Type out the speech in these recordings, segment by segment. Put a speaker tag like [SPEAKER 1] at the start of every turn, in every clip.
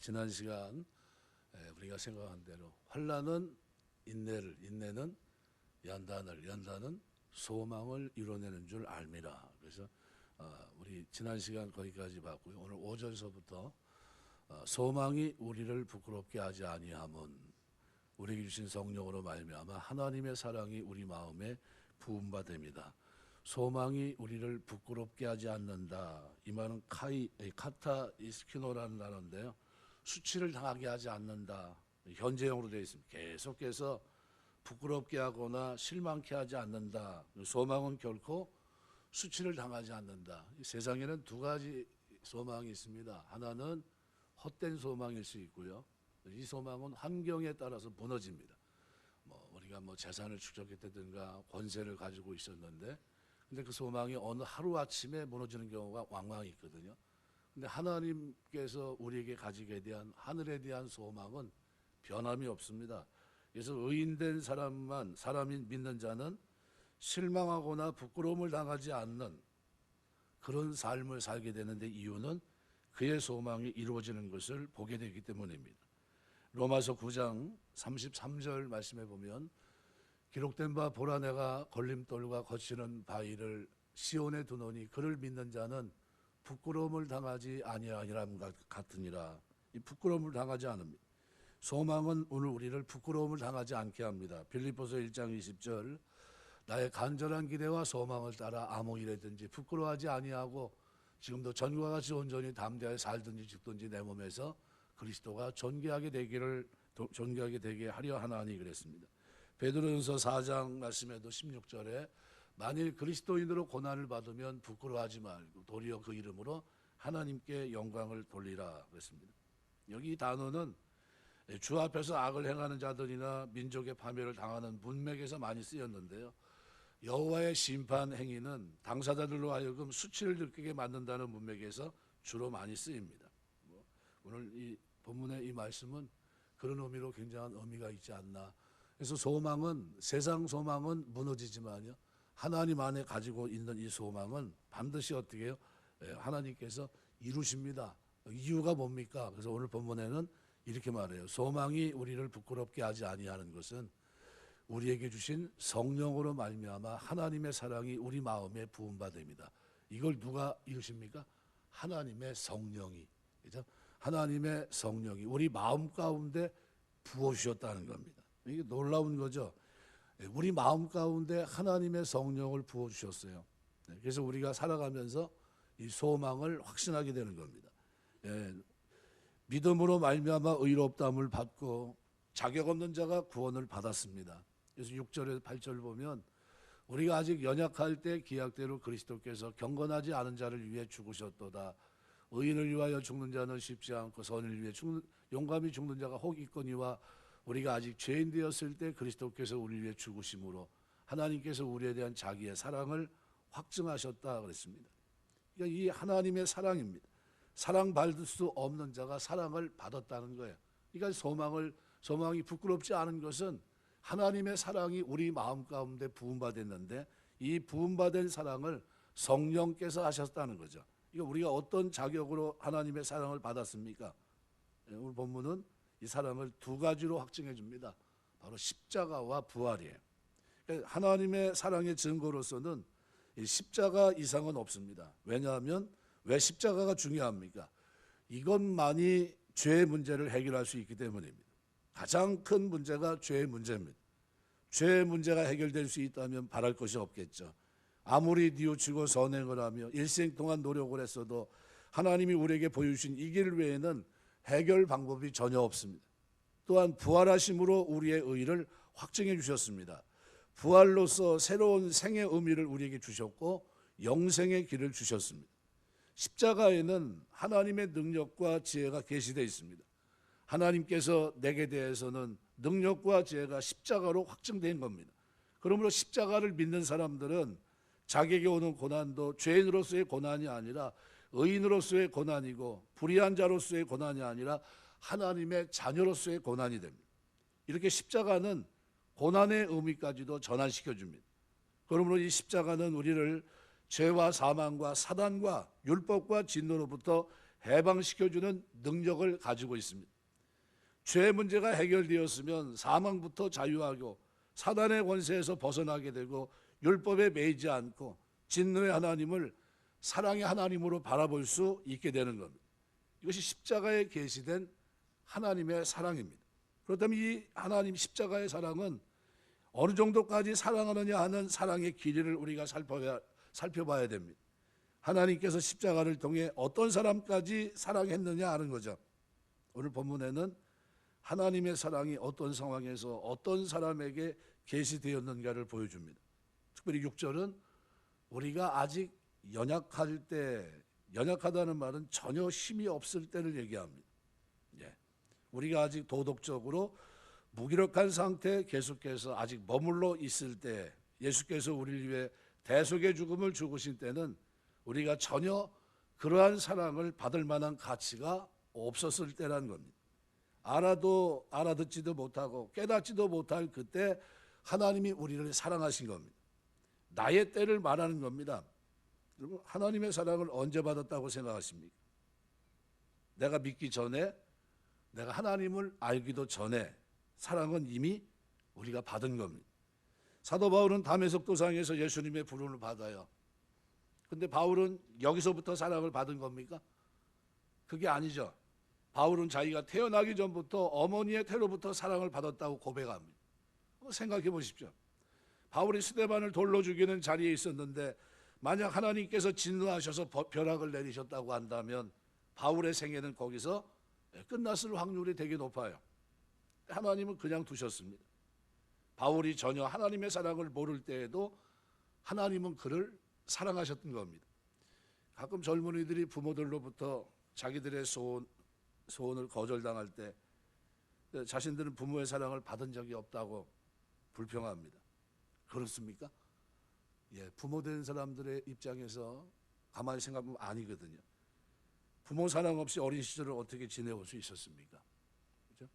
[SPEAKER 1] 지난 시간 우리가 생각한 대로 환난은 인내를, 인내는 연단을, 연단은 소망을 이뤄내는 줄 알미라. 그래서 우리 지난 시간 거기까지 봤고요. 오늘 5절서부터 소망이 우리를 부끄럽게 하지 아니함은 우리에게 주신 성령으로 말미암아 하나님의 사랑이 우리 마음에 부음받습니다. 소망이 우리를 부끄럽게 하지 않는다. 이 말은 카타 이스키노라는 단어인데요. 수치를 당하게 하지 않는다. 현재형으로 되어 있습니다. 계속해서 부끄럽게 하거나 실망케 하지 않는다. 소망은 결코 수치를 당하지 않는다. 이 세상에는 두 가지 소망이 있습니다. 하나는 헛된 소망일 수 있고요. 이 소망은 환경에 따라서 무너집니다. 우리가 재산을 축적했다든가 권세를 가지고 있었는데 근데 그 소망이 어느 하루아침에 무너지는 경우가 왕왕 있거든요. 근데 하나님께서 우리에게 가지게 대한 하늘에 대한 소망은 변함이 없습니다. 그래서 의인된 사람이 믿는 자는 실망하거나 부끄러움을 당하지 않는 그런 삶을 살게 되는데 이유는 그의 소망이 이루어지는 것을 보게 되기 때문입니다. 로마서 9장 33절 말씀해 보면 기록된 바 보라 내가 걸림돌과 거치는 바위를 시온에 두노니 그를 믿는 자는 부끄러움을 당하지 아니하리람 같으니라. 이 부끄러움을 당하지 않습니다. 소망은 오늘 우리를 부끄러움을 당하지 않게 합니다. 빌립보서 1장 20절 나의 간절한 기대와 소망을 따라 아무 일에든지 부끄러워하지 아니하고 지금도 전과 같이 온전히 담대하게 살든지 죽든지 내 몸에서 그리스도가 존귀하게 되게 하려 하나니 그랬습니다. 베드로전서 4장 말씀에도 16절에 만일 그리스도인으로 고난을 받으면 부끄러워하지 말고 도리어 그 이름으로 하나님께 영광을 돌리라 그랬습니다. 여기 이 단어는 주 앞에서 악을 행하는 자들이나 민족의 파멸을 당하는 문맥에서 많이 쓰였는데요. 여호와의 심판 행위는 당사자들로 하여금 수치를 느끼게 만든다는 문맥에서 주로 많이 쓰입니다. 오늘 이 본문의 이 말씀은 그런 의미로 굉장한 의미가 있지 않나. 그래서 세상 소망은 무너지지만요. 하나님 안에 가지고 있는 이 소망은 반드시 어떻게 해요? 하나님께서 이루십니다. 이유가 뭡니까? 그래서 오늘 본문에는 이렇게 말해요. 소망이 우리를 부끄럽게 하지 아니하는 것은 우리에게 주신 성령으로 말미암아 하나님의 사랑이 우리 마음에 부음받습니다. 이걸 누가 이루십니까? 하나님의 성령이. 그죠? 하나님의 성령이 우리 마음 가운데 부어주셨다는 겁니다. 이게 놀라운 거죠. 우리 마음 가운데 하나님의 성령을 부어주셨어요. 그래서 우리가 살아가면서 이 소망을 확신하게 되는 겁니다. 믿음으로 말미암아 의롭다함을 받고 자격 없는 자가 구원을 받았습니다. 그래서 6절에서 8절 보면 우리가 아직 연약할 때 기약대로 그리스도께서 경건하지 않은 자를 위해 죽으셨도다. 의인을 위하여 죽는 자는 쉽지 않고 선을 위해 용감히 죽는 자가 혹 있거니와 우리가 아직 죄인 되었을 때 그리스도께서 우리를 위해 죽으심으로 하나님께서 우리에 대한 자기의 사랑을 확증하셨다 그랬습니다. 그러니까 이 하나님의 사랑입니다. 사랑받을 수 없는 자가 사랑을 받았다는 거예요. 그러니까 소망이 부끄럽지 않은 것은 하나님의 사랑이 우리 마음 가운데 부음받았는데 이 부음받은 사랑을 성령께서 하셨다는 거죠. 그러니까 우리가 어떤 자격으로 하나님의 사랑을 받았습니까? 오늘 본문은 이 사랑을 두 가지로 확증해 줍니다. 바로 십자가와 부활이에요. 그러니까 하나님의 사랑의 증거로서는 이 십자가 이상은 없습니다. 왜냐하면 왜 십자가가 중요합니까? 이것만이 죄의 문제를 해결할 수 있기 때문입니다. 가장 큰 문제가 죄의 문제입니다. 죄의 문제가 해결될 수 있다면 바랄 것이 없겠죠. 아무리 뉘우치고 선행을 하며 일생 동안 노력을 했어도 하나님이 우리에게 보여주신 이 길 외에는 해결 방법이 전혀 없습니다. 또한 부활하심으로 우리의 의를 확증해 주셨습니다. 부활로서 새로운 생의 의미를 우리에게 주셨고 영생의 길을 주셨습니다. 십자가에는 하나님의 능력과 지혜가 계시되어 있습니다. 하나님께서 내게 대해서는 능력과 지혜가 십자가로 확증된 겁니다. 그러므로 십자가를 믿는 사람들은 자기에게 오는 고난도 죄인으로서의 고난이 아니라 의인으로서의 고난이고 불의한 자로서의 고난이 아니라 하나님의 자녀로서의 고난이 됩니다. 이렇게 십자가는 고난의 의미까지도 전환시켜 줍니다. 그러므로 이 십자가는 우리를 죄와 사망과 사단과 율법과 진노로부터 해방시켜주는 능력을 가지고 있습니다. 죄 문제가 해결되었으면 사망부터 자유하고 사단의 권세에서 벗어나게 되고 율법에 매이지 않고 진노의 하나님을 사랑의 하나님으로 바라볼 수 있게 되는 겁니다. 이것이 십자가에 계시된 하나님의 사랑입니다. 그렇다면 이 하나님 십자가의 사랑은 어느 정도까지 사랑하느냐 하는 사랑의 길이를 우리가 살펴봐야 됩니다. 하나님께서 십자가를 통해 어떤 사람까지 사랑했느냐 하는 거죠. 오늘 본문에는 하나님의 사랑이 어떤 상황에서 어떤 사람에게 계시되었는가를 보여줍니다. 특별히 6절은 우리가 아직 연약할 때, 연약하다는 말은 전혀 힘이 없을 때를 얘기합니다. 우리가 아직 도덕적으로 무기력한 상태에 계속해서 아직 머물러 있을 때, 예수께서 우리를 위해 대속의 죽음을 죽으신 때는 우리가 전혀 그러한 사랑을 받을 만한 가치가 없었을 때라는 겁니다. 알아듣지도 못하고 깨닫지도 못할 그때 하나님이 우리를 사랑하신 겁니다. 나의 때를 말하는 겁니다. 여러분, 하나님의 사랑을 언제 받았다고 생각하십니까? 내가 믿기 전에, 내가 하나님을 알기도 전에 사랑은 이미 우리가 받은 겁니다. 사도 바울은 다메섹 도상에서 예수님의 부름을 받아요. 근데 바울은 여기서부터 사랑을 받은 겁니까? 그게 아니죠. 바울은 자기가 태어나기 전부터 어머니의 태로부터 사랑을 받았다고 고백합니다. 생각해 보십시오. 바울이 스데반을 돌로 죽이는 자리에 있었는데 만약 하나님께서 진노하셔서 벼락을 내리셨다고 한다면 바울의 생애는 거기서 끝났을 확률이 되게 높아요. 하나님은 그냥 두셨습니다. 바울이 전혀 하나님의 사랑을 모를 때에도 하나님은 그를 사랑하셨던 겁니다. 가끔 젊은이들이 부모들로부터 자기들의 소원을 거절당할 때 자신들은 부모의 사랑을 받은 적이 없다고 불평합니다. 그렇습니까? 부모 된 사람들의 입장에서 가만히 생각하면 아니거든요. 부모 사랑 없이 어린 시절을 어떻게 지내올 수 있었습니까? 그렇죠?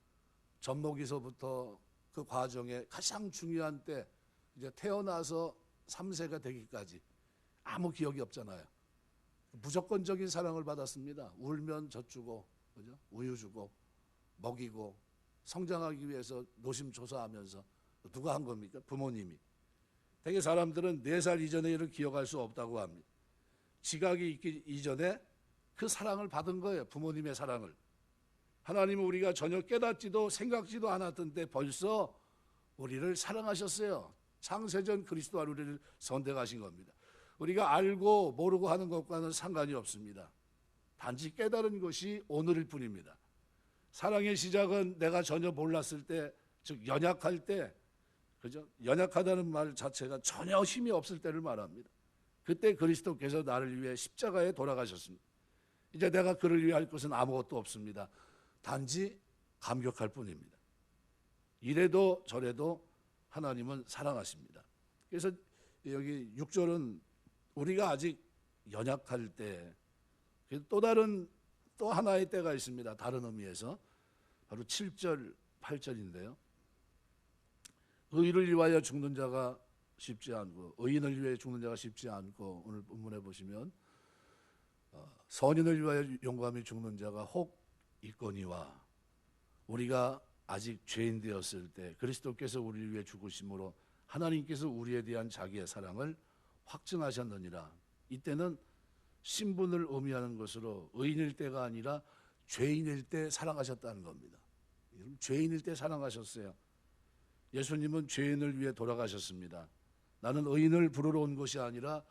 [SPEAKER 1] 젖먹이서부터 그 과정에 가장 중요한 때, 이제 태어나서 3세가 되기까지 아무 기억이 없잖아요. 무조건적인 사랑을 받았습니다. 울면 젖주고, 그죠? 우유 주고, 먹이고, 성장하기 위해서 노심초사하면서 누가 한 겁니까? 부모님이. 대개 사람들은 4살 이전의 일을 기억할 수 없다고 합니다. 지각이 있기 이전에 그 사랑을 받은 거예요. 부모님의 사랑을. 하나님은 우리가 전혀 깨닫지도 생각지도 않았던 때 벌써 우리를 사랑하셨어요. 창세전 그리스도 안에 우리를 선택하신 겁니다. 우리가 알고 모르고 하는 것과는 상관이 없습니다. 단지 깨달은 것이 오늘일 뿐입니다. 사랑의 시작은 내가 전혀 몰랐을 때, 즉 연약할 때, 그죠? 연약하다는 말 자체가 전혀 힘이 없을 때를 말합니다. 그때 그리스도께서 나를 위해 십자가에 돌아가셨습니다. 이제 내가 그를 위해 할 것은 아무것도 없습니다. 단지 감격할 뿐입니다. 이래도 저래도 하나님은 사랑하십니다. 그래서 여기 6절은 우리가 아직 연약할 때, 또 하나의 때가 있습니다. 다른 의미에서 바로 7절, 8절인데요. 의를 위하여 죽는 자가 쉽지 않고, 의인을 위해 죽는 자가 쉽지 않고, 오늘 본문에 보시면 선인을 위하여 용감히 죽는 자가 혹 있거니와, 우리가 아직 죄인 되었을 때 그리스도께서 우리를 위해 죽으심으로 하나님께서 우리에 대한 자기의 사랑을 확증하셨느니라. 이때는 신분을 의미하는 것으로 의인일 때가 아니라 죄인일 때 사랑하셨다는 겁니다. 죄인일 때 사랑하셨어요. 예수님은 죄인을 위해 돌아가셨습니다. 나는 의인을 부르러 온 것이 아니라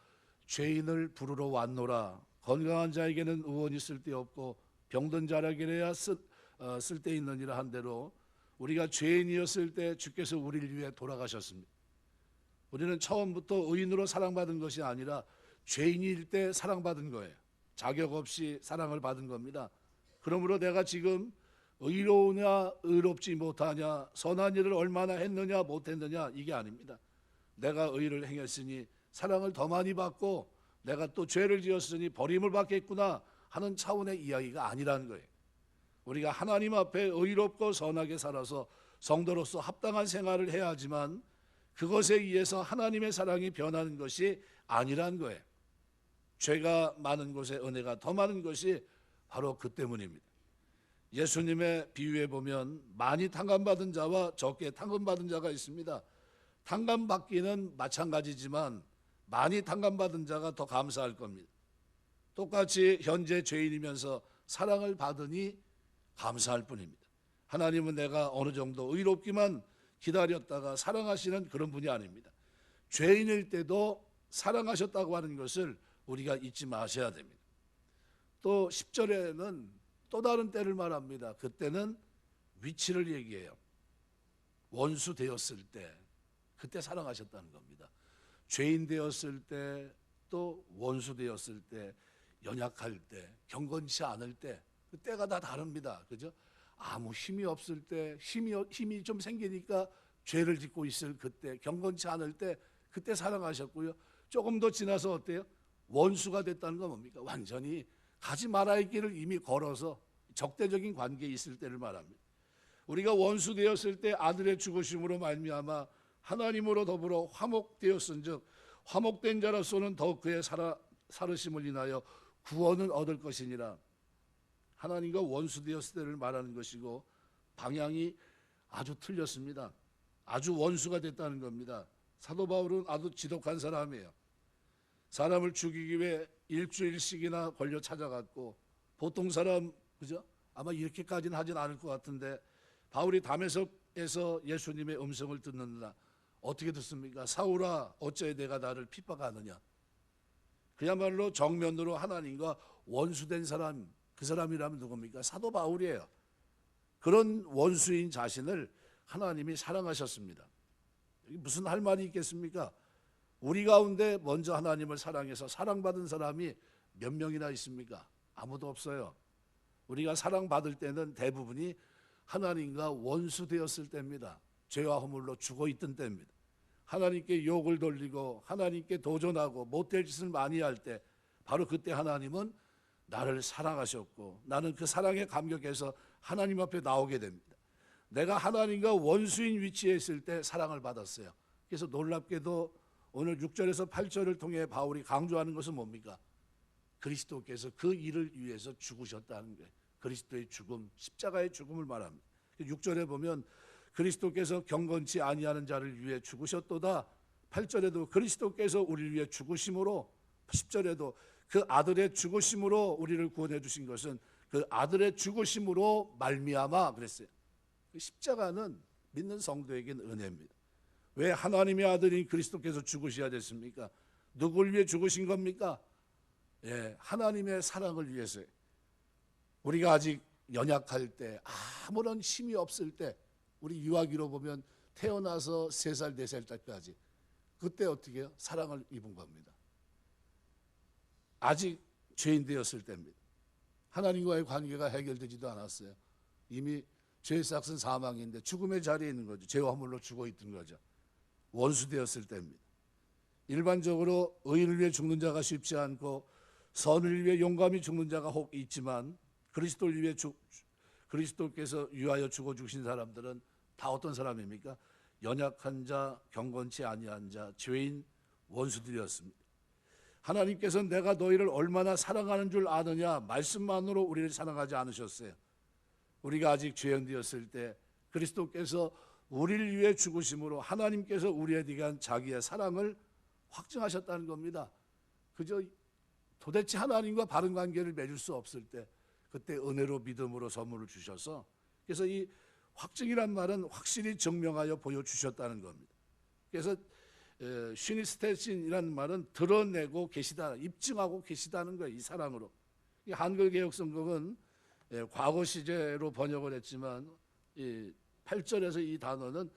[SPEAKER 1] 죄인을 부르러 왔노라. 건강한 자에게는 의원이 쓸데없고 병든 자에게야 쓸데있느니라 한 대로 우리가 죄인이었을 때 주께서 우리를 위해 돌아가셨습니다. 우리는 처음부터 의인으로 사랑받은 것이 아니라 죄인일 때 사랑받은 거예요. 자격 없이 사랑을 받은 겁니다. 그러므로 내가 지금 의로우냐 의롭지 못하냐, 선한 일을 얼마나 했느냐 못했느냐, 이게 아닙니다. 내가 의를 행했으니 사랑을 더 많이 받고 내가 또 죄를 지었으니 버림을 받겠구나 하는 차원의 이야기가 아니라는 거예요. 우리가 하나님 앞에 의롭고 선하게 살아서 성도로서 합당한 생활을 해야 하지만 그것에 의해서 하나님의 사랑이 변하는 것이 아니라는 거예요. 죄가 많은 곳에 은혜가 더 많은 것이 바로 그 때문입니다. 예수님의 비유에 보면 많이 탕감받은 자와 적게 탕감받은 자가 있습니다. 탕감받기는 마찬가지지만 많이 탕감받은 자가 더 감사할 겁니다. 똑같이 현재 죄인이면서 사랑을 받으니 감사할 뿐입니다. 하나님은 내가 어느 정도 의롭기만 기다렸다가 사랑하시는 그런 분이 아닙니다. 죄인일 때도 사랑하셨다고 하는 것을 우리가 잊지 마셔야 됩니다. 또 10절에는 또 다른 때를 말합니다. 그때는 위치를 얘기해요. 원수 되었을 때, 그때 사랑하셨다는 겁니다. 죄인 되었을 때, 또 원수 되었을 때, 연약할 때, 경건치 않을 때, 그때가 다 다릅니다. 그죠? 아무 힘이 없을 때, 힘이 좀 생기니까 죄를 짓고 있을 그때, 경건치 않을 때, 그때 사랑하셨고요. 조금 더 지나서 어때요? 원수가 됐다는 건 뭡니까? 완전히 가지 말아야 할 길을 이미 걸어서 적대적인 관계에 있을 때를 말합니다. 우리가 원수 되었을 때 아들의 죽으심으로 말미암아 하나님으로 더불어 화목되었은즉 화목된 자로서는 더욱 그의 살으심을 인하여 구원은 얻을 것이니라. 하나님과 원수 되었을 때를 말하는 것이고 방향이 아주 틀렸습니다. 아주 원수가 됐다는 겁니다. 사도 바울은 아주 지독한 사람이에요. 사람을 죽이기 위해 일주일씩이나 걸려 찾아갔고 보통 사람 그죠? 아마 이렇게까지는 하진 않을 것 같은데 바울이 다메섹에서 예수님의 음성을 듣는다. 어떻게 듣습니까? 사울아 어찌 내가 나를 핍박하느냐. 그야말로 정면으로 하나님과 원수된 사람, 그 사람이라면 누굽니까? 사도 바울이에요. 그런 원수인 자신을 하나님이 사랑하셨습니다. 무슨 할 말이 있겠습니까? 우리 가운데 먼저 하나님을 사랑해서 사랑받은 사람이 몇 명이나 있습니까? 아무도 없어요. 우리가 사랑받을 때는 대부분이 하나님과 원수 되었을 때입니다. 죄와 허물로 죽어 있던 때입니다. 하나님께 욕을 돌리고 하나님께 도전하고 못될 짓을 많이 할 때 바로 그때 하나님은 나를 사랑하셨고 나는 그 사랑에 감격해서 하나님 앞에 나오게 됩니다. 내가 하나님과 원수인 위치에 있을 때 사랑을 받았어요. 그래서 놀랍게도 오늘 6절에서 8절을 통해 바울이 강조하는 것은 뭡니까? 그리스도께서 그 일을 위해서 죽으셨다는 거예요. 그리스도의 죽음, 십자가의 죽음을 말합니다. 6절에 보면 그리스도께서 경건치 아니하는 자를 위해 죽으셨도다. 8절에도 그리스도께서 우리를 위해 죽으심으로, 10절에도 그 아들의 죽으심으로 우리를 구원해 주신 것은 그 아들의 죽으심으로 말미암아 그랬어요. 십자가는 믿는 성도에게는 은혜입니다. 왜 하나님의 아들인 그리스도께서 죽으셔야 됐습니까? 누굴 위해 죽으신 겁니까? 예, 하나님의 사랑을 위해서요. 우리가 아직 연약할 때, 아무런 힘이 없을 때, 우리 유아기로 보면 태어나서 3살, 4살 때까지 그때 어떻게 해요? 사랑을 입은 겁니다. 아직 죄인 되었을 때입니다. 하나님과의 관계가 해결되지도 않았어요. 이미 죄의 삭은 사망인데 죽음의 자리에 있는 거죠. 죄와 허물로 죽어 있던 거죠. 원수 되었을 때입니다. 일반적으로 의인을 위해 죽는 자가 쉽지 않고 선을 위해 용감히 죽는 자가 혹 있지만 그리스도를 위해 그리스도께서 위하여 죽어 주신 사람들은 다 어떤 사람입니까? 연약한 자, 경건치 아니한 자, 죄인, 원수들이었습니다. 하나님께서는 내가 너희를 얼마나 사랑하는 줄 아느냐 말씀만으로 우리를 사랑하지 않으셨어요. 우리가 아직 죄인되었을 때 그리스도께서 우리를 위해 죽으심으로 하나님께서 우리에 대한 자기의 사랑을 확증하셨다는 겁니다. 그저 도대체 하나님과 바른 관계를 맺을 수 없을 때 그때 은혜로 믿음으로 선물을 주셔서 그래서 이 확증이란 말은 확실히 증명하여 보여주셨다는 겁니다. 그래서 슈니스테신이라는 말은 드러내고 계시다, 입증하고 계시다는 거예요. 이 사랑으로. 이 한글개혁성경은 과거 시제로 번역을 했지만 8절에서 이 단어는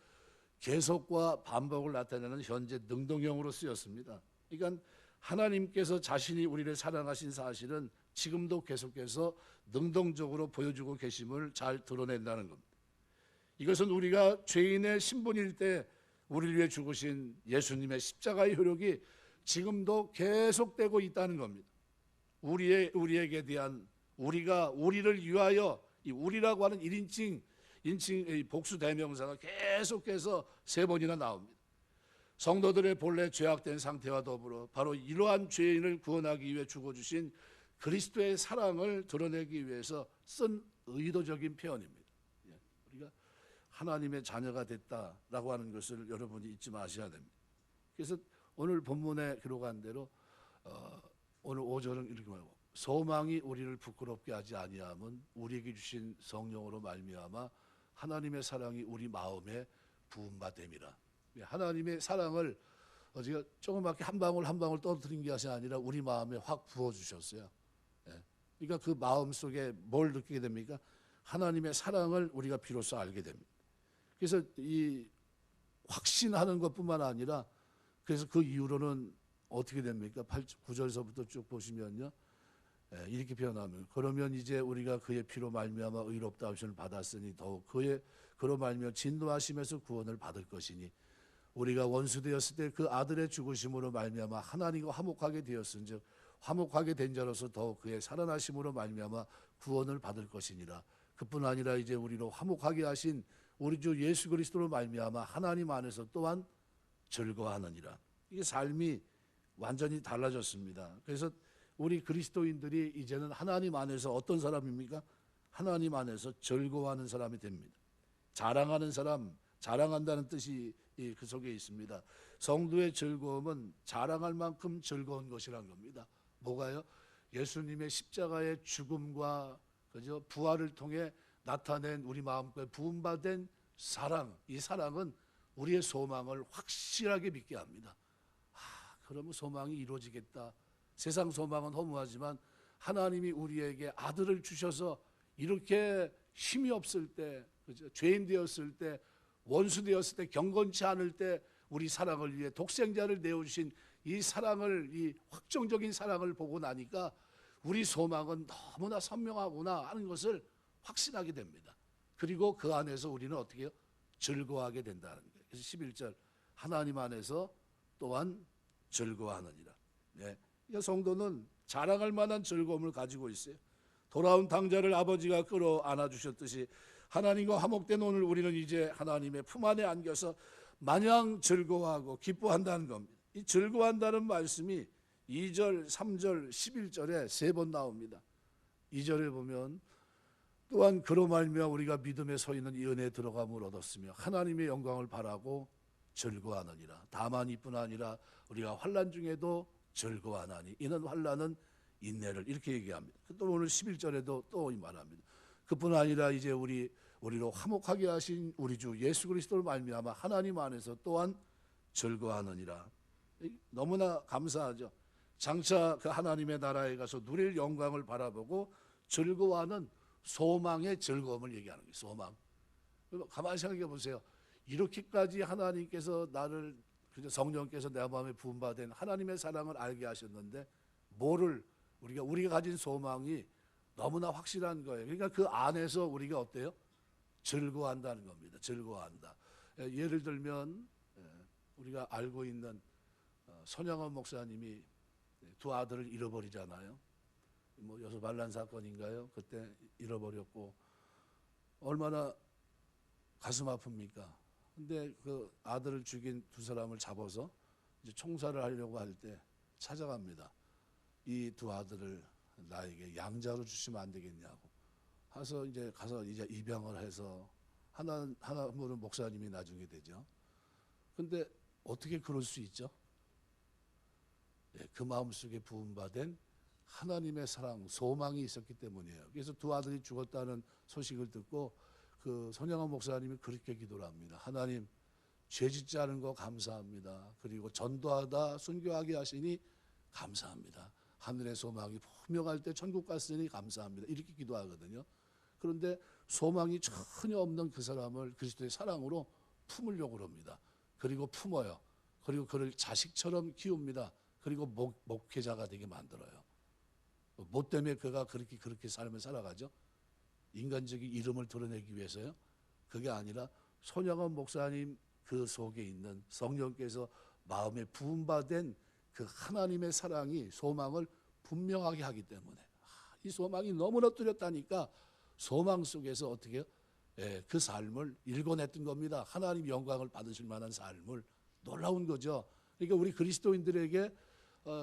[SPEAKER 1] 계속과 반복을 나타내는 현재 능동형으로 쓰였습니다. 그러니까 하나님께서 자신이 우리를 사랑하신 사실은 지금도 계속해서 능동적으로 보여주고 계심을 잘 드러낸다는 겁니다. 이것은 우리가 죄인의 신분일 때 우리를 위해 죽으신 예수님의 십자가의 효력이 지금도 계속되고 있다는 겁니다. 우리에게 대한 우리를 위하여 이 우리라고 하는 1인칭 복수 대명사가 계속해서 3번이나 나옵니다. 성도들의 본래 죄악된 상태와 더불어 바로 이러한 죄인을 구원하기 위해 죽어주신 그리스도의 사랑을 드러내기 위해서 쓴 의도적인 표현입니다. 예, 우리가 하나님의 자녀가 됐다라고 하는 것을 여러분이 잊지 마셔야 됩니다. 그래서 오늘 본문에 기록한 대로 오늘 5절은 이렇게 말하고 소망이 우리를 부끄럽게 하지 아니함은 우리에게 주신 성령으로 말미암아 하나님의 사랑이 우리 마음에 부음받음이라. 하나님의 사랑을 제가 조그맣게 한 방울 한 방울 떨어뜨린 것이 아니라 우리 마음에 확 부어주셨어요. 그러니까 그 마음 속에 뭘 느끼게 됩니까? 하나님의 사랑을 우리가 비로소 알게 됩니다. 그래서 이 확신하는 것뿐만 아니라 그래서 그 이후로는 어떻게 됩니까? 9절서부터 쭉 보시면요. 이렇게 표현하면 그러면 이제 우리가 그의 피로 말미암아 의롭다 하심을 받았으니 더욱 그로 말미암아 진노하심에서 구원을 받을 것이니 우리가 원수 되었을 때 그 아들의 죽으심으로 말미암아 하나님과 화목하게 되었은즉 화목하게 된 자로서 더욱 그의 살아나심으로 말미암아 구원을 받을 것이니라. 그뿐 아니라 이제 우리로 화목하게 하신 우리 주 예수 그리스도로 말미암아 하나님 안에서 또한 즐거워하느니라. 이게 삶이 완전히 달라졌습니다. 그래서 우리 그리스도인들이 이제는 하나님 안에서 어떤 사람입니까? 하나님 안에서 즐거워하는 사람이 됩니다. 자랑하는 사람, 자랑한다는 뜻이 그 속에 있습니다. 성도의 즐거움은 자랑할 만큼 즐거운 것이란 겁니다. 뭐가요? 예수님의 십자가의 죽음과 그죠? 부활을 통해 나타낸 우리 마음껏 부음받은 사랑, 이 사랑은 우리의 소망을 확실하게 믿게 합니다. 그러면 소망이 이루어지겠다. 세상 소망은 허무하지만 하나님이 우리에게 아들을 주셔서 이렇게 힘이 없을 때, 그죠? 죄인 되었을 때, 원수 되었을 때, 경건치 않을 때 우리 사랑을 위해 독생자를 내어주신 이 사랑을, 이 확정적인 사랑을 보고 나니까 우리 소망은 너무나 선명하구나 하는 것을 확신하게 됩니다. 그리고 그 안에서 우리는 어떻게 해요? 즐거워하게 된다는 거예요. 그래서 11절 하나님 안에서 또한 즐거워하느니라. 네. 성도는 자랑할 만한 즐거움을 가지고 있어요. 돌아온 당자를 아버지가 끌어 안아주셨듯이 하나님과 화목된 오늘 우리는 이제 하나님의 품 안에 안겨서 마냥 즐거워하고 기뻐한다는 겁니다. 이 즐거워한다는 말씀이 2절, 3절, 11절에 3번 나옵니다. 2절에 보면 또한 그로 말미암아 우리가 믿음에 서 있는 이 은혜에 들어감을 얻었으며 하나님의 영광을 바라고 즐거워하느니라. 다만 이뿐 아니라 우리가 환난 중에도 즐거워하나니 이는 환난은 인내를 이렇게 얘기합니다. 또 오늘 11절에도 또 이 말합니다. 그뿐 아니라 이제 우리로 화목하게 하신 우리 주 예수 그리스도를 말미암아 하나님 안에서 또한 즐거워하느니라. 너무나 감사하죠. 장차 그 하나님의 나라에 가서 누릴 영광을 바라보고 즐거워하는 소망의 즐거움을 얘기하는 거예요. 소망. 가만히 생각해 보세요. 이렇게까지 하나님께서 나를 성령께서 내 마음에 부음받은 하나님의 사랑을 알게 하셨는데 뭐를 우리가 가진 소망이 너무나 확실한 거예요. 그러니까 그 안에서 우리가 어때요? 즐거워한다는 겁니다. 즐거워한다. 예를 들면 우리가 알고 있는 손양원 목사님이 두 아들을 잃어버리잖아요. 뭐 여섯 반란 사건인가요? 그때 잃어버렸고 얼마나 가슴 아픕니까? 근데 그 아들을 죽인 두 사람을 잡아서 이제 총살을 하려고 할 때 찾아갑니다. 이 두 아들을 나에게 양자로 주시면 안 되겠냐고. 해서 이제 가서 이제 입양을 해서 하나님은 목사님이 나중에 되죠. 근데 어떻게 그럴 수 있죠? 그 마음속에 부음받은 하나님의 사랑, 소망이 있었기 때문이에요. 그래서 두 아들이 죽었다는 소식을 듣고 그 손양원 목사님이 그렇게 기도를 합니다. 하나님, 죄 짓지 않은 거 감사합니다. 그리고 전도하다 순교하게 하시니 감사합니다. 하늘의 소망이 분명할 때 천국 갔으니 감사합니다. 이렇게 기도하거든요. 그런데 소망이 전혀 없는 그 사람을 그리스도의 사랑으로 품으려고 합니다. 그리고 품어요. 그리고 그를 자식처럼 키웁니다. 그리고 목회자가 되게 만들어요. 뭐 때문에 그가 그렇게 삶을 살아가죠? 인간적인 이름을 드러내기 위해서요? 그게 아니라 손양원 목사님 그 속에 있는 성령께서 마음에 부음받은 그 하나님의 사랑이 소망을 분명하게 하기 때문에 이 소망이 너무나 뚜렷하니까 소망 속에서 어떻게 해요? 그 삶을 일궈냈던 겁니다. 하나님 영광을 받으실 만한 삶을. 놀라운 거죠. 그러니까 우리 그리스도인들에게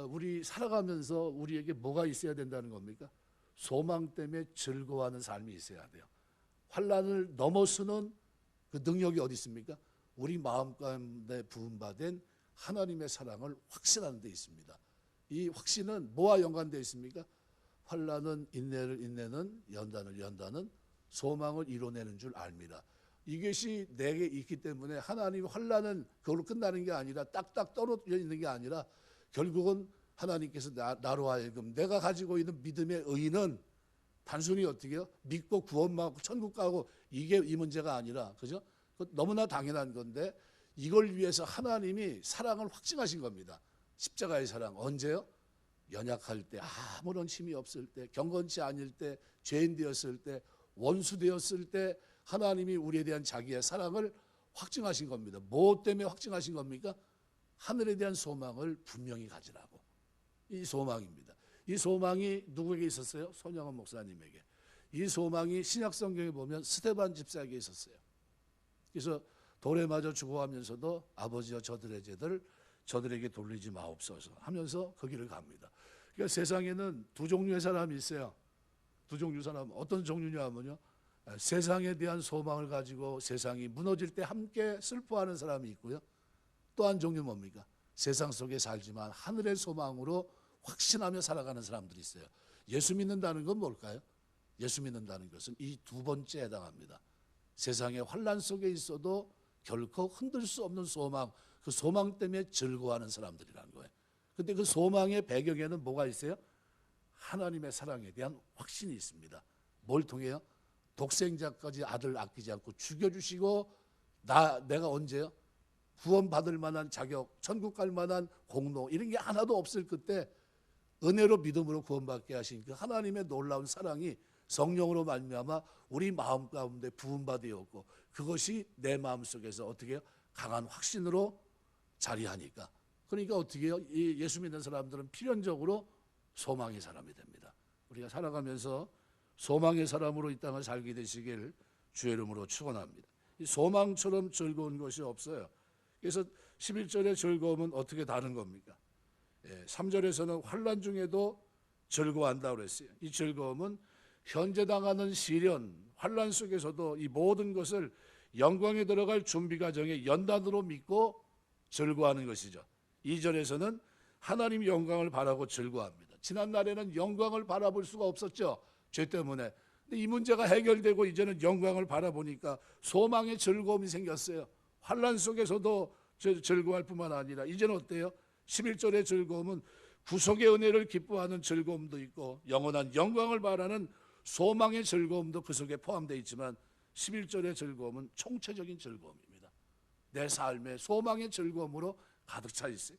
[SPEAKER 1] 우리 살아가면서 우리에게 뭐가 있어야 된다는 겁니까? 소망 때문에 즐거워하는 삶이 있어야 돼요. 환난을 넘어서는 그 능력이 어디 있습니까? 우리 마음 가운데 부음받은 하나님의 사랑을 확신하는 데 있습니다. 이 확신은 뭐와 연관되어 있습니까? 환난은 인내를 인내는 연단을 연단은 소망을 이뤄내는 줄 알미라. 이것이 내게 있기 때문에 하나님 환난은 그걸로 끝나는 게 아니라 딱딱 떨어져 있는 게 아니라 결국은 하나님께서 나로 하여금 내가 가지고 있는 믿음의 의는 단순히 어떻게 해요? 믿고 구원받고 천국 가고 이게 이 문제가 아니라, 그죠? 너무나 당연한 건데 이걸 위해서 하나님이 사랑을 확증하신 겁니다. 십자가의 사랑. 언제요? 연약할 때, 아무런 힘이 없을 때, 경건치 않을 때, 죄인 되었을 때, 원수 되었을 때 하나님이 우리에 대한 자기의 사랑을 확증하신 겁니다. 무엇 때문에 확증하신 겁니까? 하늘에 대한 소망을 분명히 가지라고. 이 소망입니다. 이 소망이 누구에게 있었어요? 손영원 목사님에게. 이 소망이 신약 성경에 보면 스데반 집사에게 있었어요. 그래서 돌에 맞아 죽어가면서도 아버지여 저들의 죄들 저들에게 돌리지 마옵소서 하면서 그 길을 갑니다. 그러니까 세상에는 두 종류의 사람이 있어요. 두 종류 사람. 어떤 종류냐 하면요, 세상에 대한 소망을 가지고 세상이 무너질 때 함께 슬퍼하는 사람이 있고요. 또 한 종류 뭡니까? 세상 속에 살지만 하늘의 소망으로 확신하며 살아가는 사람들이 있어요. 예수 믿는다는 건 뭘까요? 예수 믿는다는 것은 이 두 번째에 해당합니다. 세상의 환난 속에 있어도 결코 흔들 수 없는 소망, 그 소망 때문에 즐거워하는 사람들이라는 거예요. 근데 그 소망의 배경에는 뭐가 있어요? 하나님의 사랑에 대한 확신이 있습니다. 뭘 통해요? 독생자까지 아들 아끼지 않고 죽여주시고 내가 언제요? 구원받을 만한 자격, 천국 갈 만한 공로 이런 게 하나도 없을 그때 은혜로 믿음으로 구원받게 하신 그 하나님의 놀라운 사랑이 성령으로 말미암아 우리 마음 가운데 부음받으었고 그것이 내 마음속에서 어떻게 해요? 강한 확신으로 자리하니까. 그러니까 어떻게 해요? 이 예수 믿는 사람들은 필연적으로 소망의 사람이 됩니다. 우리가 살아가면서 소망의 사람으로 이 땅을 살게 되시길 주의 이름으로 축원합니다. 이 소망처럼 즐거운 것이 없어요. 그래서 11절의 즐거움은 어떻게 다른 겁니까? 3절에서는 환난 중에도 즐거워한다고 그랬어요. 이 즐거움은 현재 당하는 시련, 환난 속에서도 이 모든 것을 영광에 들어갈 준비 과정의 연단으로 믿고 즐거워하는 것이죠. 2절에서는 하나님 영광을 바라고 즐거워합니다. 지난날에는 영광을 바라볼 수가 없었죠. 죄 때문에. 근데 이 문제가 해결되고 이제는 영광을 바라보니까 소망의 즐거움이 생겼어요. 환난 속에서도 즐거워할 뿐만 아니라 이제는 어때요? 11절의 즐거움은 구속의 은혜를 기뻐하는 즐거움도 있고 영원한 영광을 바라는 소망의 즐거움도 그 속에 포함되어 있지만 11절의 즐거움은 총체적인 즐거움입니다. 내 삶의 소망의 즐거움으로 가득 차 있어요.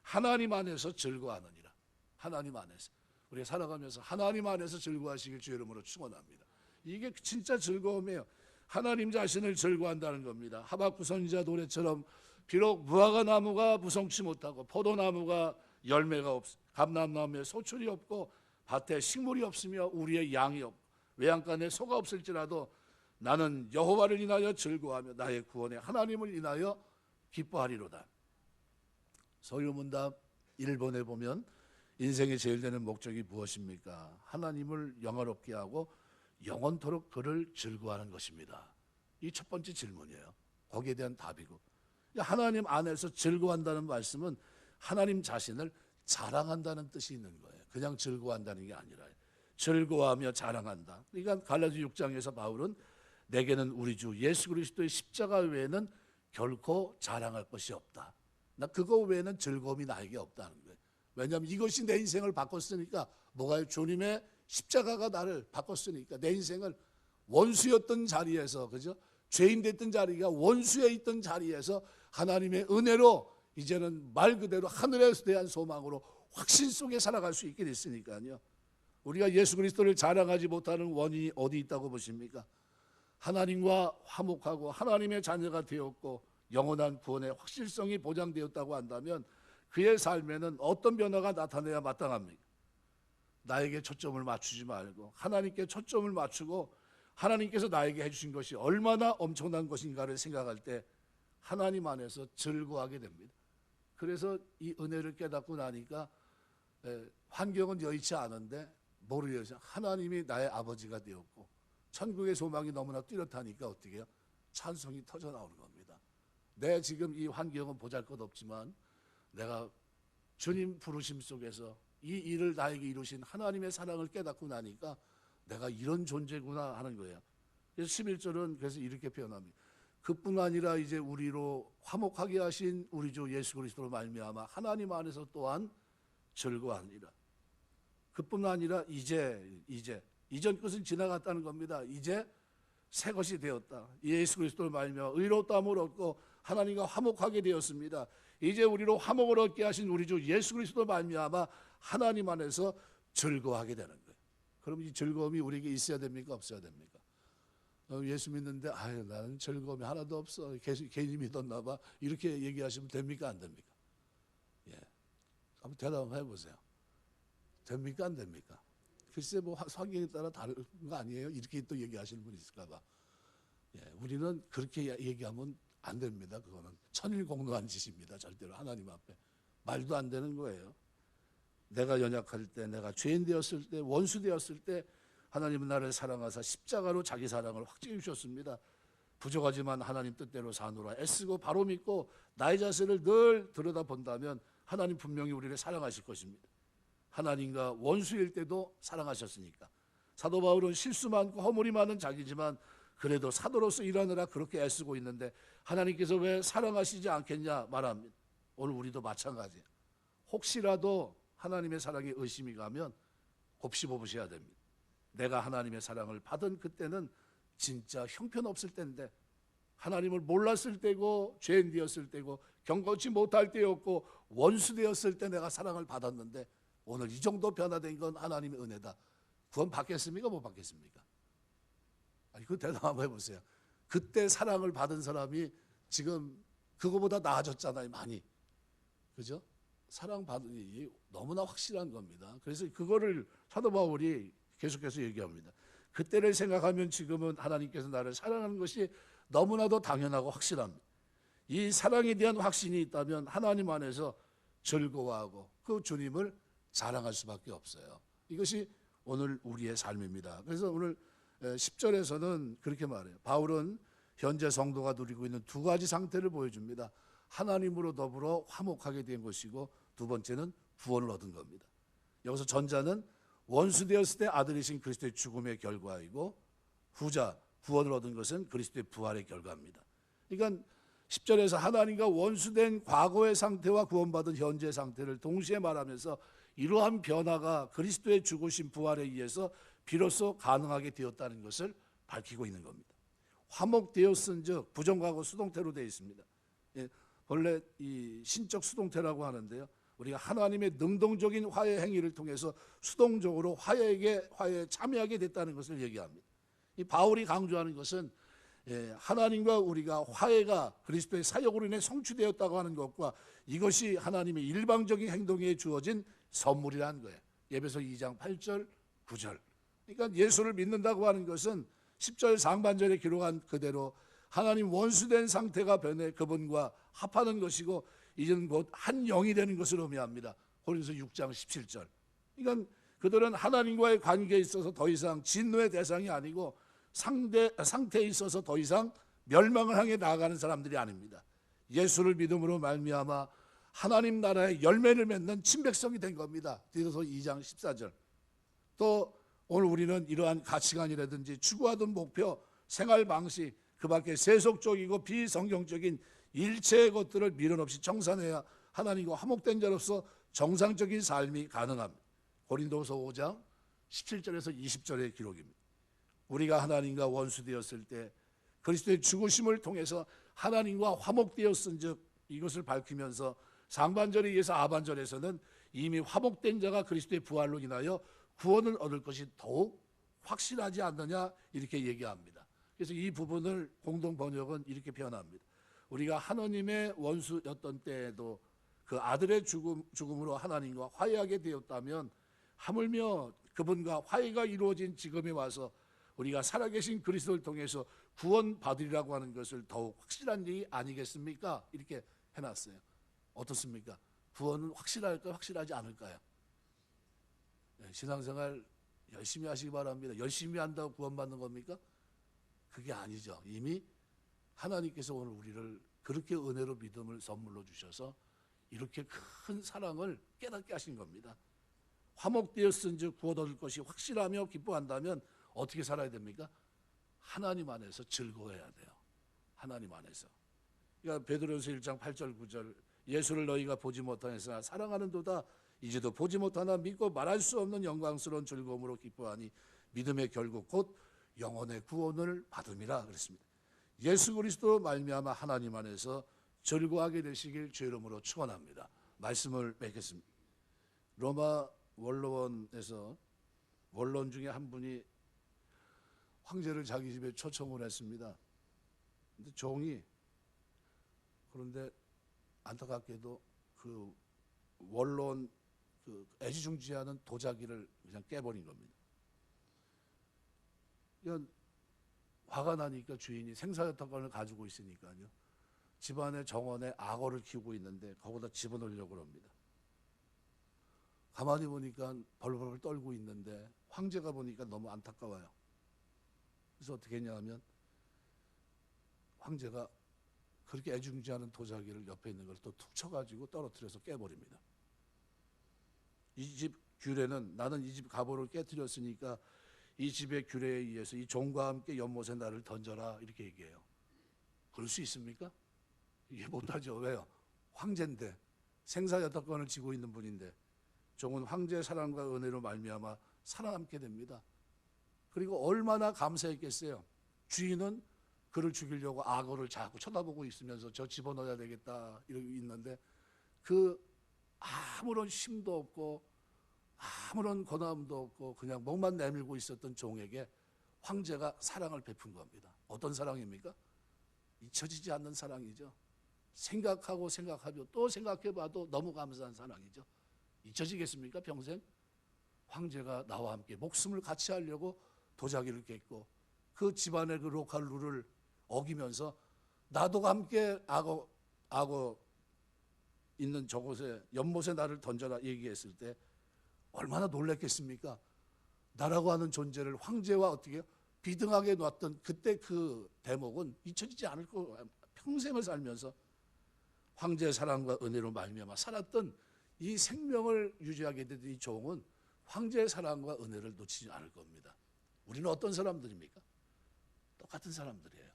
[SPEAKER 1] 하나님 안에서 즐거워하느니라. 하나님 안에서. 우리가 살아가면서 하나님 안에서 즐거워하시길 주의 이름으로 축원합니다. 이게 진짜 즐거움이에요. 하나님 자신을 즐거워한다는 겁니다. 하박국 선지자 노래처럼 비록 무화과 나무가 무성치 못하고 포도나무가 열매가 없, 감람나무에 소출이 없고 밭에 식물이 없으며 우리의 양이 없고 외양간에 소가 없을지라도 나는 여호와를 인하여 즐거워하며 나의 구원의 하나님을 인하여 기뻐하리로다. 서유문답 1번에 보면 인생의 제일 되는 목적이 무엇입니까? 하나님을 영화롭게 하고 영원토록 그를 즐거워하는 것입니다. 이 첫 번째 질문이에요. 거기에 대한 답이고, 하나님 안에서 즐거워한다는 말씀은 하나님 자신을 자랑한다는 뜻이 있는 거예요. 그냥 즐거워한다는 게 아니라 즐거워하며 자랑한다. 그러니까 갈라디 6장에서 바울은 내게는 우리 주 예수 그리스도의 십자가 외에는 결코 자랑할 것이 없다. 나 그거 외에는 즐거움이 나에게 없다는 거예요. 왜냐하면 이것이 내 인생을 바꿨으니까. 뭐가요? 주님의 십자가가 나를 바꿨으니까. 내 인생을 원수였던 자리에서, 그죠? 죄인 됐던 자리가 원수에 있던 자리에서 하나님의 은혜로 이제는 말 그대로 하늘에서 대한 소망으로 확신 속에 살아갈 수 있게 됐으니까요. 우리가 예수 그리스도를 자랑하지 못하는 원인이 어디 있다고 보십니까? 하나님과 화목하고 하나님의 자녀가 되었고 영원한 구원의 확실성이 보장되었다고 한다면 그의 삶에는 어떤 변화가 나타나야 마땅합니까? 나에게 초점을 맞추지 말고 하나님께 초점을 맞추고 하나님께서 나에게 해주신 것이 얼마나 엄청난 것인가를 생각할 때 하나님 안에서 즐거워하게 됩니다. 그래서 이 은혜를 깨닫고 나니까 환경은 여의치 않은데 모르겠어요. 하나님이 나의 아버지가 되었고 천국의 소망이 너무나 뚜렷하니까 어떻게 해요? 찬송이 터져 나오는 겁니다. 내 지금 이 환경은 보잘것없지만 내가 주님 부르심 속에서 이 일을 나에게 이루신 하나님의 사랑을 깨닫고 나니까 내가 이런 존재구나 하는 거예요. 그래서 11절은 그래서 이렇게 표현합니다. 그뿐 아니라 이제 우리로 화목하게 하신 우리 주 예수 그리스도로 말미암아 하나님 안에서 또한 즐거워하니라. 그뿐 아니라 이전 것은 지나갔다는 겁니다. 이제 새 것이 되었다. 예수 그리스도로 말미암아 의롭다함을 얻고 하나님과 화목하게 되었습니다. 이제 우리로 화목을 얻게 하신 우리 주 예수 그리스도로 말미암아 하나님 안에서 즐거워하게 되는 거예요. 그럼 이 즐거움이 우리에게 있어야 됩니까? 없어야 됩니까? 예수 믿는데 나는 즐거움이 하나도 없어. 괜히 믿었나 봐. 이렇게 얘기하시면 됩니까? 안 됩니까? 예. 한번 대답해 보세요. 됩니까? 안 됩니까? 글쎄 뭐 환경에 따라 다른 거 아니에요? 이렇게 또 얘기하시는 분이 있을까 봐. 예. 우리는 그렇게 얘기하면 안 됩니다. 그거는 천일공노한 짓입니다. 절대로 하나님 앞에. 말도 안 되는 거예요. 내가 연약할 때, 내가 죄인 되었을 때, 원수 되었을 때 하나님은 나를 사랑하사 십자가로 자기 사랑을 확증해 주셨습니다. 부족하지만 하나님 뜻대로 사노라 애쓰고 바로 믿고 나의 자세를 늘 들여다본다면 하나님 분명히 우리를 사랑하실 것입니다. 하나님과 원수일 때도 사랑하셨으니까. 사도 바울은 실수 많고 허물이 많은 자기지만 그래도 사도로서 일하느라 그렇게 애쓰고 있는데 하나님께서 왜 사랑하시지 않겠냐 말합니다. 오늘 우리도 마찬가지예요. 혹시라도 하나님의 사랑에 의심이 가면 곱씹어보셔야 됩니다. 내가 하나님의 사랑을 받은 그때는 진짜 형편없을 때인데 하나님을 몰랐을 때고 죄인 되었을 때고 경건치 못할 때였고 원수 되었을 때 내가 사랑을 받았는데 오늘 이 정도 변화된 건 하나님의 은혜다. 구원 받겠습니까? 못 받겠습니까? 아니 그 대답 한번 해보세요. 그때 사랑을 받은 사람이 지금 그거보다 나아졌잖아요. 많이. 그죠? 사랑받으니 너무나 확실한 겁니다. 그래서 그거를 사도 바울이 계속해서 얘기합니다. 그때를 생각하면 지금은 하나님께서 나를 사랑하는 것이 너무나도 당연하고 확실합니다. 이 사랑에 대한 확신이 있다면 하나님 안에서 즐거워하고 그 주님을 자랑할 수밖에 없어요. 이것이 오늘 우리의 삶입니다. 그래서 오늘 10절에서는 그렇게 말해요. 바울은 현재 성도가 누리고 있는 두 가지 상태를 보여줍니다. 하나님으로 더불어 화목하게 된 것이고 두 번째는 구원을 얻은 겁니다. 여기서 전자는 원수 되었을 때 아들이신 그리스도의 죽음의 결과이고 후자 구원을 얻은 것은 그리스도의 부활의 결과입니다. 그러니까 10절에서 하나님과 원수된 과거의 상태와 구원받은 현재의 상태를 동시에 말하면서 이러한 변화가 그리스도의 죽으신 부활에 의해서 비로소 가능하게 되었다는 것을 밝히고 있는 겁니다. 화목되었은즉 부정과거 수동태로 되어 있습니다. 원래 이 신적 수동태라고 하는데요. 우리가 하나님의 능동적인 화해 행위를 통해서 수동적으로 화해에 참여하게 됐다는 것을 얘기합니다. 이 바울이 강조하는 것은 하나님과 우리가 화해가 그리스도의 사역으로 인해 성취되었다고 하는 것과 이것이 하나님의 일방적인 행동에 주어진 선물이라는 거예요. 에베소 2장 8절 9절. 그러니까 예수를 믿는다고 하는 것은 10절 상반절에 기록한 그대로 하나님 원수된 상태가 변해 그분과 합하는 것이고 이제는 곧 한 영이 되는 것을 의미합니다. 고린도서 6장 17절. 그러니까 그들은 하나님과의 관계에 있어서 더 이상 진노의 대상이 아니고 상태에 있어서 더 이상 멸망을 향해 나아가는 사람들이 아닙니다. 예수를 믿음으로 말미암아 하나님 나라의 열매를 맺는 친백성이 된 겁니다. 디도서 2장 14절. 또 오늘 우리는 이러한 가치관이라든지 추구하던 목표, 생활 방식, 그 밖에 세속적이고 비성경적인 일체의 것들을 미련 없이 청산해야 하나님과 화목된 자로서 정상적인 삶이 가능합니다. 고린도서 5장 17절에서 20절의 기록입니다. 우리가 하나님과 원수되었을 때 그리스도의 죽으심을 통해서 하나님과 화목되었은즉 이것을 밝히면서 상반절에 의해서 하반절에서는 이미 화목된 자가 그리스도의 부활로 인하여 구원을 얻을 것이 더욱 확실하지 않느냐 이렇게 얘기합니다. 그래서 이 부분을 공동 번역은 이렇게 표현합니다. 우리가 하나님의 원수였던 때에도 그 아들의 죽음으로 하나님과 화해하게 되었다면 하물며 그분과 화해가 이루어진 지금에 와서 우리가 살아계신 그리스도를 통해서 구원받으리라고 하는 것을 더욱 확실한 일이 아니겠습니까? 이렇게 해놨어요. 어떻습니까? 구원은 확실할까요? 확실하지 않을까요? 신앙생활 열심히 하시기 바랍니다. 열심히 한다고 구원받는 겁니까? 그게 아니죠. 이미 하나님께서 오늘 우리를 그렇게 은혜로 믿음을 선물로 주셔서 이렇게 큰 사랑을 깨닫게 하신 겁니다. 화목되었은즉 구원 얻을 것이 확실하며 기뻐한다면 어떻게 살아야 됩니까? 하나님 안에서 즐거워해야 돼요. 하나님 안에서. 그러니까 베드로전서 1장 8절 9절 예수를 너희가 보지 못하였으나 사랑하는도다 이제도 보지 못하나 믿고 말할 수 없는 영광스러운 즐거움으로 기뻐하니 믿음의 결국 곧 영혼의 구원을 받음이라 그랬습니다. 예수 그리스도 말미암아 하나님 안에서 즐거워하게 되시길 주의 이름으로 축원합니다. 말씀을 맺겠습니다. 로마 원로원에서 원로원 중에 한 분이 황제를 자기 집에 초청을 했습니다. 근데 종이 그런데 안타깝게도 그 원로원 그 애지중지하는 도자기를 그냥 깨버린 겁니다. 그냥 화가 나니까 주인이 생사여탈권을 가지고 있으니까요. 집안의 정원에 악어를 키우고 있는데 거기다 집어넣으려고 합니다. 가만히 보니까 벌벌 떨고 있는데 황제가 보니까 너무 안타까워요. 그래서 어떻게 했냐 면 황제가 그렇게 애중지하는 도자기를 옆에 있는 걸 또 툭 쳐가지고 떨어뜨려서 깨버립니다. 이 집 규례는 나는 이 집 가보를 깨뜨렸으니까 이 집의 규례에 의해서 이 종과 함께 연못에 나를 던져라 이렇게 얘기해요. 그럴 수 있습니까? 이해 못하죠. 왜요? 황제인데 생사여탈권을 쥐고 있는 분인데 종은 황제의 사랑과 은혜로 말미암아 살아남게 됩니다. 그리고 얼마나 감사했겠어요. 주인은 그를 죽이려고 악어를 자꾸 쳐다보고 있으면서 저 집어넣어야 되겠다 이러고 있는데 그 아무런 힘도 없고 아무런 권함도 없고 그냥 목만 내밀고 있었던 종에게 황제가 사랑을 베푼 겁니다. 어떤 사랑입니까? 잊혀지지 않는 사랑이죠. 생각하고 생각하며 또 생각해봐도 너무 감사한 사랑이죠. 잊혀지겠습니까? 평생? 황제가 나와 함께 목숨을 같이 하려고 도자기를 깼고 그 집안의 그 로컬 룰을 어기면서 나도 함께 악어 있는 저곳에 연못에 나를 던져라 얘기했을 때 얼마나 놀랐겠습니까? 나라고 하는 존재를 황제와 어떻게 비등하게 놨던 그때 그 대목은 잊혀지지 않을 거예요. 평생을 살면서 황제의 사랑과 은혜로 말미암아 살았던 이 생명을 유지하게 된 이 종은 황제의 사랑과 은혜를 놓치지 않을 겁니다. 우리는 어떤 사람들입니까? 똑같은 사람들이에요.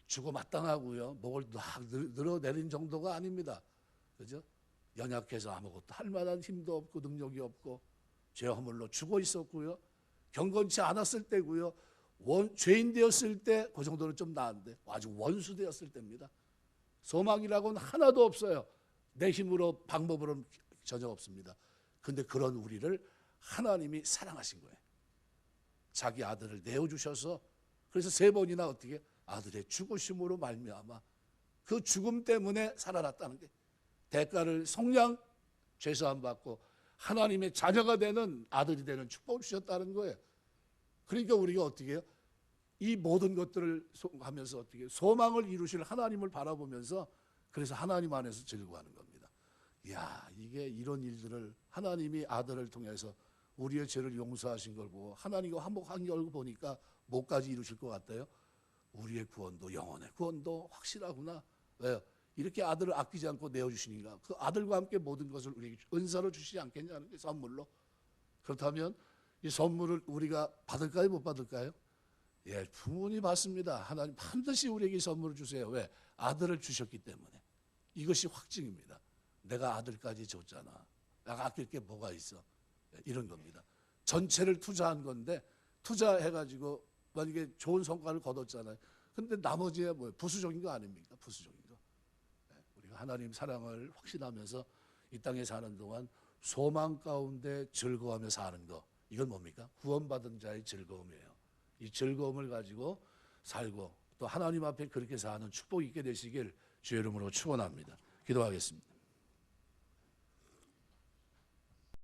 [SPEAKER 1] 주고 마땅하고요. 목을 막 늘어내린 정도가 아닙니다. 그죠? 연약해서 아무것도 할 만한 힘도 없고 능력이 없고 죄 허물로 죽어 있었고요. 경건치 않았을 때고요. 죄인 되었을 때 그 정도는 좀 나은데 아주 원수 되었을 때입니다. 소망이라고는 하나도 없어요. 내 힘으로 방법으로는 전혀 없습니다. 근데 그런 우리를 하나님이 사랑하신 거예요. 자기 아들을 내어주셔서 그래서 3번이나 어떻게 아들의 죽으심으로 말미암아 그 죽음 때문에 살아났다는 게 대가를 속량 죄사함 받고 하나님의 자녀가 되는 아들이 되는 축복을 주셨다는 거예요. 그러니까 우리가 어떻게 해요? 이 모든 것들을 하면서 어떻게 소망을 이루실 하나님을 바라보면서 그래서 하나님 안에서 즐거워하는 겁니다. 이야, 이게 이런 일들을 하나님이 아들을 통해서 우리의 죄를 용서하신 걸 보고 하나님과 화목한 걸 보니까 뭐까지 이루실 것 같아요? 우리의 구원도 영혼의 구원도 확실하구나. 왜요? 이렇게 아들을 아끼지 않고 내어주시니까 그 아들과 함께 모든 것을 우리에게 은사로 주시지 않겠냐는 게 선물로. 그렇다면 이 선물을 우리가 받을까요? 못 받을까요? 예, 충분히 받습니다. 하나님 반드시 우리에게 선물을 주세요. 왜? 아들을 주셨기 때문에. 이것이 확증입니다. 내가 아들까지 줬잖아. 내가 아낄 게 뭐가 있어? 이런 겁니다. 전체를 투자한 건데 투자해가지고 만약에 좋은 성과를 거뒀잖아요. 근데 나머지야 뭐예요? 부수적인 거 아닙니까? 부수적인 거. 우리가 하나님 사랑을 확신하면서 이 땅에 사는 동안 소망 가운데 즐거워하며 사는 거. 이건 뭡니까? 구원받은 자의 즐거움이에요. 이 즐거움을 가지고 살고 또 하나님 앞에 그렇게 사는 축복 있게 되시길 주의 이름으로 축원합니다. 기도하겠습니다.